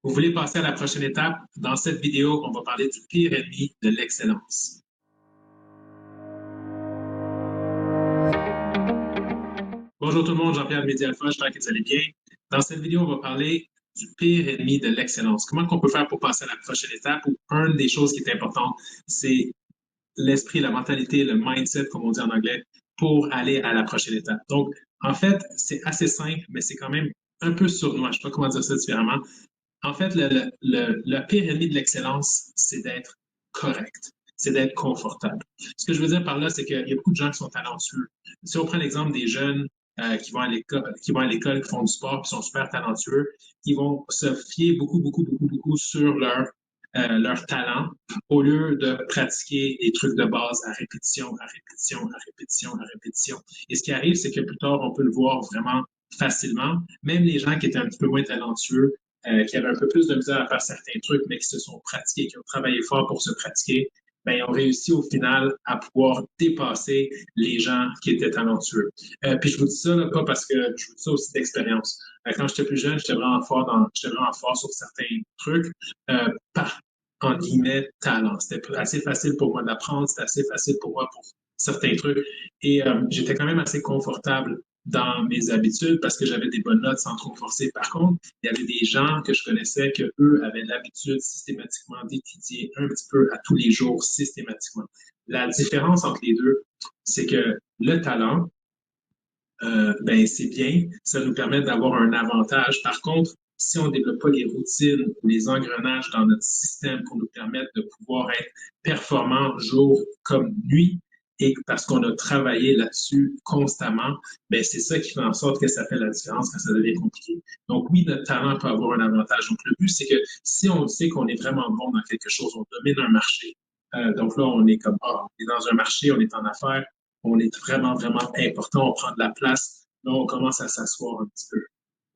Vous voulez passer à la prochaine étape? Dans cette vidéo, on va parler du pire ennemi de l'excellence. Bonjour tout le monde, Jean-Pierre de Midi Alpha, j'espère que vous allez bien. Dans cette vidéo, on va parler du pire ennemi de l'excellence. Comment on peut faire pour passer à la prochaine étape? Ou une des choses qui est importante, c'est l'esprit, la mentalité, le mindset, comme on dit en anglais, pour aller à la prochaine étape. Donc, en fait, c'est assez simple, mais c'est quand même un peu sournois. Je ne sais pas comment dire ça différemment. En fait, le pire ennemi de l'excellence, c'est d'être correct, c'est d'être confortable. Ce que je veux dire par là, c'est qu'il y a beaucoup de gens qui sont talentueux. Si on prend l'exemple des jeunes qui vont à l'école, qui font du sport, qui sont super talentueux, ils vont se fier beaucoup sur leur talent au lieu de pratiquer les trucs de base à répétition, à répétition, à répétition, à répétition. Et ce qui arrive, c'est que plus tard, on peut le voir vraiment facilement. Même les gens qui étaient un petit peu moins talentueux, qui avaient un peu plus de misère à faire certains trucs, mais qui se sont pratiqués, qui ont travaillé fort pour se pratiquer, ben, ils ont réussi au final à pouvoir dépasser les gens qui étaient talentueux. Puis je vous dis ça, là, pas parce que je vous dis ça aussi d'expérience. Quand j'étais plus jeune, j'étais vraiment fort sur certains trucs par, en guillemets, talent. C'était assez facile pour moi d'apprendre, c'était assez facile pour moi pour certains trucs. Et j'étais quand même assez confortable dans mes habitudes parce que j'avais des bonnes notes sans trop forcer. Par contre, il y avait des gens que je connaissais que eux avaient l'habitude systématiquement d'étudier un petit peu à tous les jours, systématiquement. La différence entre les deux, c'est que le talent, ben c'est bien, ça nous permet d'avoir un avantage. Par contre, si on ne développe pas les routines ou les engrenages dans notre système pour nous permettre de pouvoir être performants jour comme nuit, et parce qu'on a travaillé là-dessus constamment, ben c'est ça qui fait en sorte que ça fait la différence quand ça devient compliqué. Donc oui, notre talent peut avoir un avantage. Donc le but, c'est que si on sait qu'on est vraiment bon dans quelque chose, on domine un marché. Donc là, on est comme, on est dans un marché, on est en affaires, on est vraiment important, on prend de la place. Là, on commence à s'asseoir un petit peu.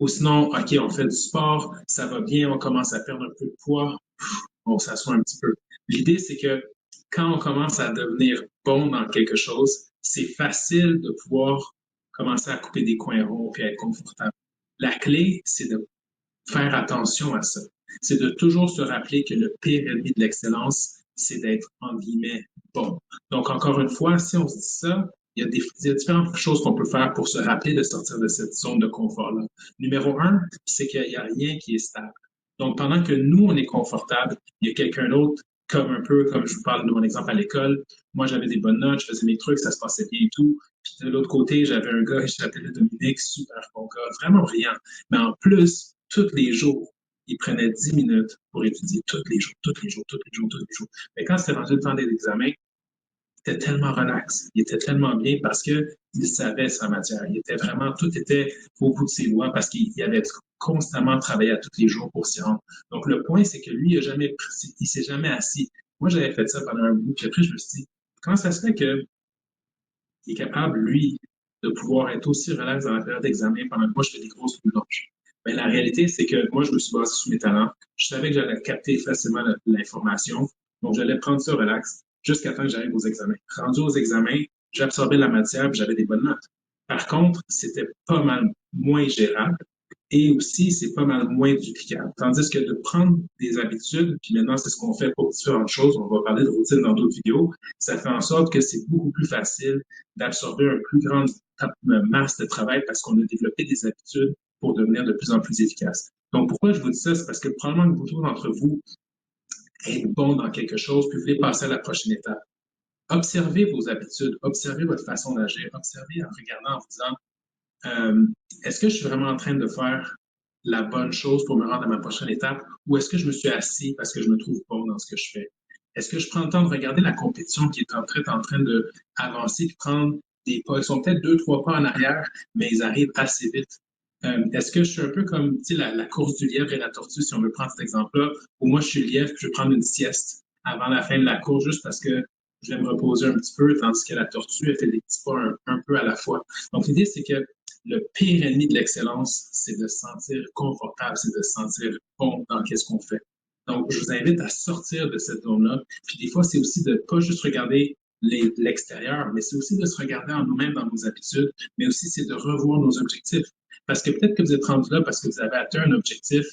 Ou sinon, OK, on fait du sport, ça va bien, on commence à perdre un peu de poids, on s'assoit un petit peu. L'idée, c'est que quand on commence à devenir bon dans quelque chose, c'est facile de pouvoir commencer à couper des coins ronds et à être confortable. La clé, c'est de faire attention à ça. C'est de toujours se rappeler que le pire ennemi de l'excellence, c'est d'être, en guillemets, bon. Donc, encore une fois, si on se dit ça, il y a différentes choses qu'on peut faire pour se rappeler de sortir de cette zone de confort-là. Numéro un, c'est qu'il n'y a rien qui est stable. Donc, pendant que nous, on est confortable, il y a quelqu'un d'autre, comme un peu, comme je vous parle de mon exemple à l'école. Moi, j'avais des bonnes notes, je faisais mes trucs, ça se passait bien et tout. Puis de l'autre côté, j'avais un gars, je s'appelait Dominique, super bon gars, vraiment brillant. Mais en plus, tous les jours, il prenait 10 minutes pour étudier tous les jours, tous les jours, tous les jours, tous les jours. Mais quand c'était rendu le temps des examens, il était tellement relax, il était tellement bien parce qu'il savait sa matière. Il était vraiment, tout était au bout de ses doigts parce qu'il avait constamment travaillé à tous les jours pour s'y rendre. Donc, le point, c'est que lui, il s'est jamais assis. Moi, j'avais fait ça pendant un bout, puis après, je me suis dit, comment ça se fait qu'il est capable, lui, de pouvoir être aussi relax dans la période d'examen pendant que moi, je fais des grosses boulanges? Mais la réalité, c'est que moi, je me suis basé sur mes talents. Je savais que j'allais capter facilement l'information. Donc, j'allais prendre ça relax jusqu'à temps que j'arrive aux examens. Rendu aux examens, j'absorbais la matière et j'avais des bonnes notes. Par contre, c'était pas mal moins gérable et aussi c'est pas mal moins duplicable. Tandis que de prendre des habitudes, puis maintenant c'est ce qu'on fait pour différentes choses, on va parler de routine dans d'autres vidéos, ça fait en sorte que c'est beaucoup plus facile d'absorber une plus grande masse de travail parce qu'on a développé des habitudes pour devenir de plus en plus efficace. Donc pourquoi je vous dis ça, c'est parce que probablement que beaucoup d'entre vous êtes bon dans quelque chose, puis vous voulez passer à la prochaine étape. Observez vos habitudes, observez votre façon d'agir, observez en regardant, en vous disant, est-ce que je suis vraiment en train de faire la bonne chose pour me rendre à ma prochaine étape ou est-ce que je me suis assis parce que je me trouve bon dans ce que je fais? Est-ce que je prends le temps de regarder la compétition qui est en train d'avancer et prendre des pas? Ils sont peut-être 2, 3 pas en arrière, mais ils arrivent assez vite. Est-ce que je suis un peu comme la course du lièvre et la tortue, si on veut prendre cet exemple-là, où moi je suis le lièvre et je vais prendre une sieste avant la fin de la course juste parce que je vais me reposer un petit peu, tandis que la tortue, elle fait des petits pas un peu à la fois. Donc l'idée, c'est que le pire ennemi de l'excellence, c'est de se sentir confortable, c'est de se sentir bon dans qu'est-ce qu'on fait. Donc, je vous invite à sortir de cette zone-là. Puis des fois, c'est aussi de pas juste regarder l'extérieur, mais c'est aussi de se regarder en nous-mêmes dans nos habitudes, mais aussi c'est de revoir nos objectifs. Parce que peut-être que vous êtes rendu là parce que vous avez atteint un objectif,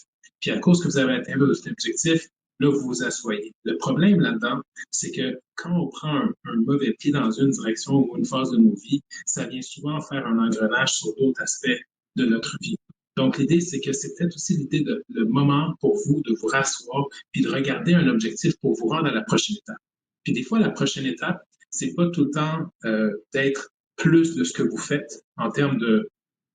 Puis à cause que vous avez atteint votre objectif, là, vous vous asseyez. Le problème là-dedans, c'est que quand on prend un mauvais pied dans une direction ou une phase de nos vies, ça vient souvent faire un engrenage sur d'autres aspects de notre vie. Donc, l'idée, c'est que c'est peut-être aussi l'idée de le moment pour vous de vous rasseoir puis de regarder un objectif pour vous rendre à la prochaine étape. Puis des fois, la prochaine étape, c'est pas tout le temps d'être plus de ce que vous faites en termes de,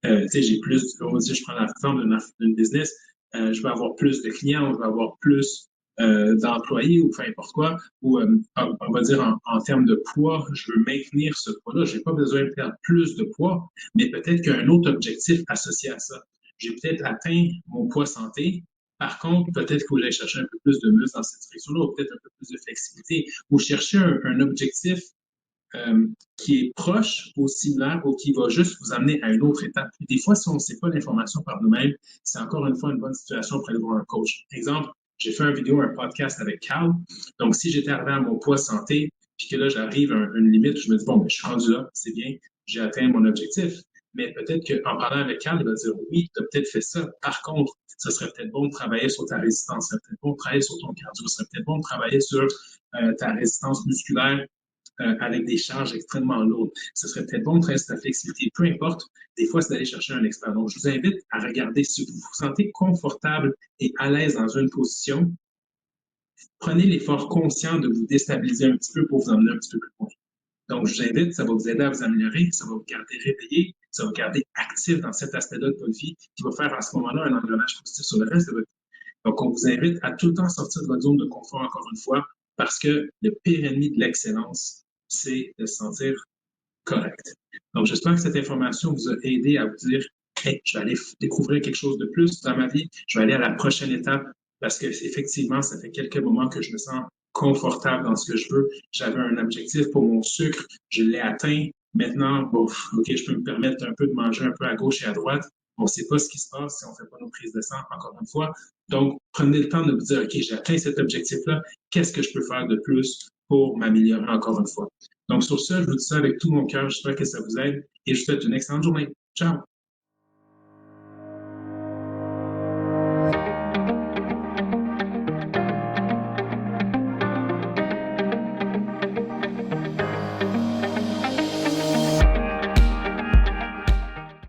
tu sais, j'ai plus, on va dire, je prends l'exemple d'une business, je vais avoir plus de clients, je vais avoir plus d'employés ou peu importe quoi, ou on va dire en termes de poids, je veux maintenir ce poids-là, je n'ai pas besoin de perdre plus de poids, mais peut-être qu'il y a un autre objectif associé à ça. J'ai peut-être atteint mon poids santé, par contre, peut-être qu'il faut aller chercher un peu plus de muscle dans cette direction-là, ou peut-être un peu plus de flexibilité, ou chercher un objectif qui est proche ou similaire ou qui va juste vous amener à une autre étape. Et des fois, si on ne sait pas l'information par nous-mêmes, c'est encore une fois une bonne situation pour aller voir un coach. Exemple, j'ai fait une vidéo, un podcast avec Cal. Donc, si j'étais arrivé à mon poids santé, puis que là, j'arrive à une limite, je me dis, bon, ben, je suis rendu là, c'est bien, j'ai atteint mon objectif. Mais peut-être qu'en parlant avec Cal, il va dire, oui, tu as peut-être fait ça. Par contre, ce serait peut-être bon de travailler sur ta résistance, ce serait peut-être bon de travailler sur ton cardio, ce serait peut-être bon de travailler sur ta résistance musculaire avec des charges extrêmement lourdes. Ce serait peut-être bon de travailler sur ta flexibilité. Peu importe, des fois, c'est d'aller chercher un expert. Donc, je vous invite à regarder si vous vous sentez confortable et à l'aise dans une position. Prenez l'effort conscient de vous déstabiliser un petit peu pour vous emmener un petit peu plus loin. Donc, je vous invite, ça va vous aider à vous améliorer, ça va vous garder réveillé, ça va vous garder actif dans cet aspect-là de votre vie qui va faire à ce moment-là un engrenage positif sur le reste de votre vie. Donc, on vous invite à tout le temps sortir de votre zone de confort, encore une fois, parce que le pire ennemi de l'excellence, c'est de se sentir correct. Donc, j'espère que cette information vous a aidé à vous dire, hey, je vais aller découvrir quelque chose de plus dans ma vie, je vais aller à la prochaine étape, parce que effectivement, ça fait quelques moments que je me sens confortable dans ce que je veux. J'avais un objectif pour mon sucre, je l'ai atteint. Maintenant, bon, OK, je peux me permettre un peu de manger un peu à gauche et à droite. On ne sait pas ce qui se passe si on ne fait pas nos prises de sang, encore une fois. Donc, prenez le temps de vous dire, OK, j'ai atteint cet objectif-là, qu'est-ce que je peux faire de plus pour m'améliorer encore une fois? Donc, sur ce, je vous dis ça avec tout mon cœur. J'espère que ça vous aide et je vous souhaite une excellente journée. Ciao!